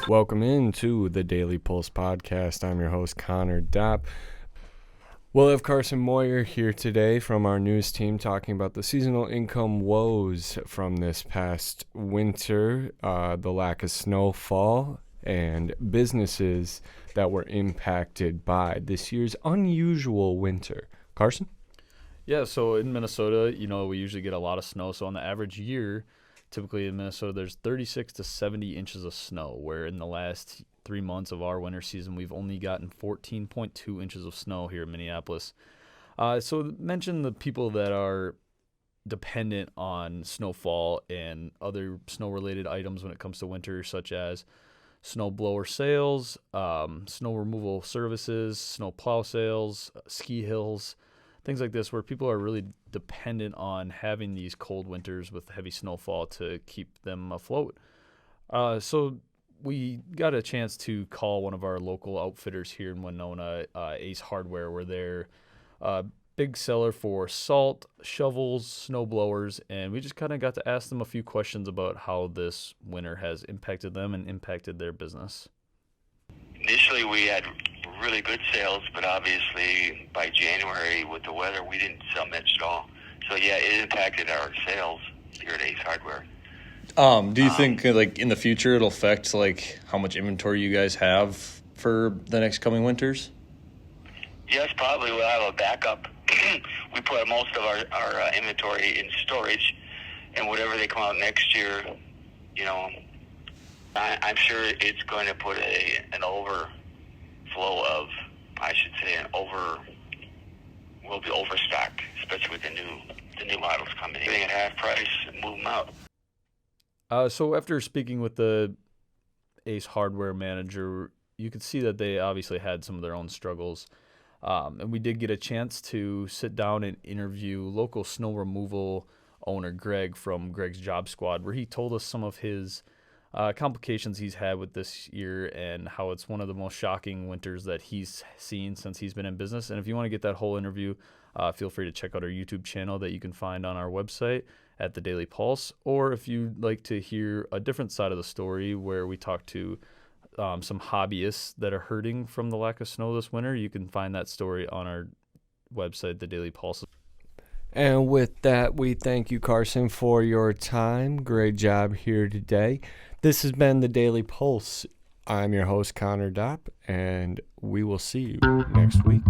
Welcome into the Daily Pulse podcast. I'm your host, Connor Dopp. We'll have Carson Moyer here today from our news team talking about the seasonal income woes from this past winter, the lack of snowfall, and businesses that were impacted by this year's unusual winter. Carson? Yeah, so in Minnesota, we usually get a lot of snow. So on the average year, typically in Minnesota, there's 36 to 70 inches of snow, where in the last 3 months of our winter season, we've only gotten 14.2 inches of snow here in Minneapolis. So mention the people that are dependent on snowfall and other snow-related items when it comes to winter, such as snow blower sales, snow removal services, snow plow sales, ski hills, things like this, where people are really dependent on having these cold winters with heavy snowfall to keep them afloat. So we got a chance to call one of our local outfitters here in Winona, Ace Hardware, where they're a big seller for salt, shovels, snow blowers, and we just kind of got to ask them a few questions about how this winter has impacted them and impacted their business. Initially, we had really good sales, but obviously by January with the weather, we didn't sell much at all. So yeah, it impacted our sales here at Ace Hardware. Do you think in the future it'll affect how much inventory you guys have for the next coming winters? Yes, probably. We'll have a backup. We put most of our inventory in storage, and whatever they come out next year, I'm sure it's going to put an overflow of, we'll be overstocked, especially with the new models coming in. Everything at half price, move them out. So after speaking with the Ace Hardware manager, you could see that they obviously had some of their own struggles. And we did get a chance to sit down and interview local snow removal owner Greg from Greg's Job Squad, where he told us some of his complications he's had with this year and how it's one of the most shocking winters that he's seen since he's been in business. And if you want to get that whole interview, feel free to check out our YouTube channel that you can find on our website at the Daily Pulse. Or if you'd like to hear a different side of the story where we talk to some hobbyists that are hurting from the lack of snow this winter, you can find that story on our website, the Daily Pulse. And with that, we thank you, Carson, for your time. Great job here today. This has been the Daily Pulse. I'm your host, Connor Dopp, and we will see you next week.